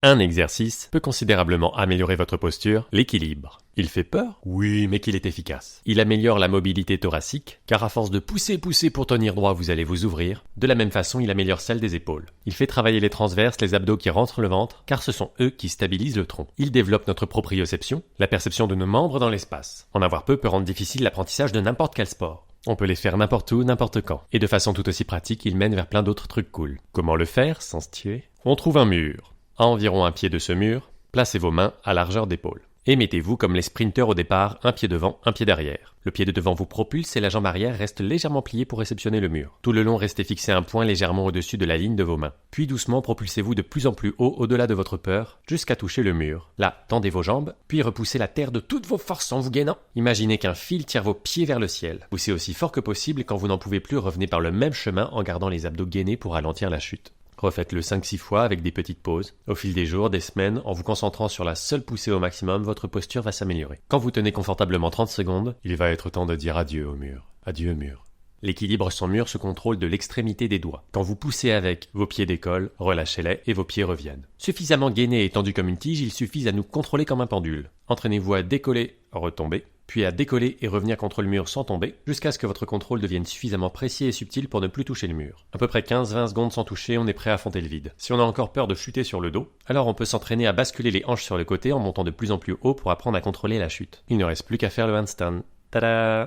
Un exercice peut considérablement améliorer votre posture, l'équilibre. Il fait peur? Oui, mais qu'il est efficace. Il améliore la mobilité thoracique, car à force de pousser pour tenir droit, vous allez vous ouvrir. De la même façon, il améliore celle des épaules. Il fait travailler les transverses, les abdos qui rentrent le ventre, car ce sont eux qui stabilisent le tronc. Il développe notre proprioception, la perception de nos membres dans l'espace. En avoir peu peut rendre difficile l'apprentissage de n'importe quel sport. On peut les faire n'importe où, n'importe quand. Et de façon tout aussi pratique, il mène vers plein d'autres trucs cool. Comment le faire sans se tuer? On trouve un mur. À environ un pied de ce mur, placez vos mains à largeur d'épaule. Et mettez-vous comme les sprinteurs au départ, un pied devant, un pied derrière. Le pied de devant vous propulse et la jambe arrière reste légèrement pliée pour réceptionner le mur. Tout le long, restez fixé un point légèrement au-dessus de la ligne de vos mains. Puis doucement, propulsez-vous de plus en plus haut au-delà de votre peur, jusqu'à toucher le mur. Là, tendez vos jambes, puis repoussez la terre de toutes vos forces en vous gainant. Imaginez qu'un fil tire vos pieds vers le ciel. Poussez aussi fort que possible et quand vous n'en pouvez plus, revenez par le même chemin en gardant les abdos gainés pour ralentir la chute. Refaites-le 5-6 fois avec des petites pauses. Au fil des jours, des semaines, en vous concentrant sur la seule poussée au maximum, votre posture va s'améliorer. Quand vous tenez confortablement 30 secondes, il va être temps de dire adieu au mur. Adieu mur. L'équilibre sans mur se contrôle de l'extrémité des doigts. Quand vous poussez avec, vos pieds décollent, relâchez-les et vos pieds reviennent. Suffisamment gainés et tendus comme une tige, il suffit à nous contrôler comme un pendule. Entraînez-vous à décoller, retomber, puis à décoller et revenir contre le mur sans tomber, jusqu'à ce que votre contrôle devienne suffisamment précis et subtil pour ne plus toucher le mur. À peu près 15-20 secondes sans toucher, on est prêt à affronter le vide. Si on a encore peur de chuter sur le dos, alors on peut s'entraîner à basculer les hanches sur le côté en montant de plus en plus haut pour apprendre à contrôler la chute. Il ne reste plus qu'à faire le handstand. Tada!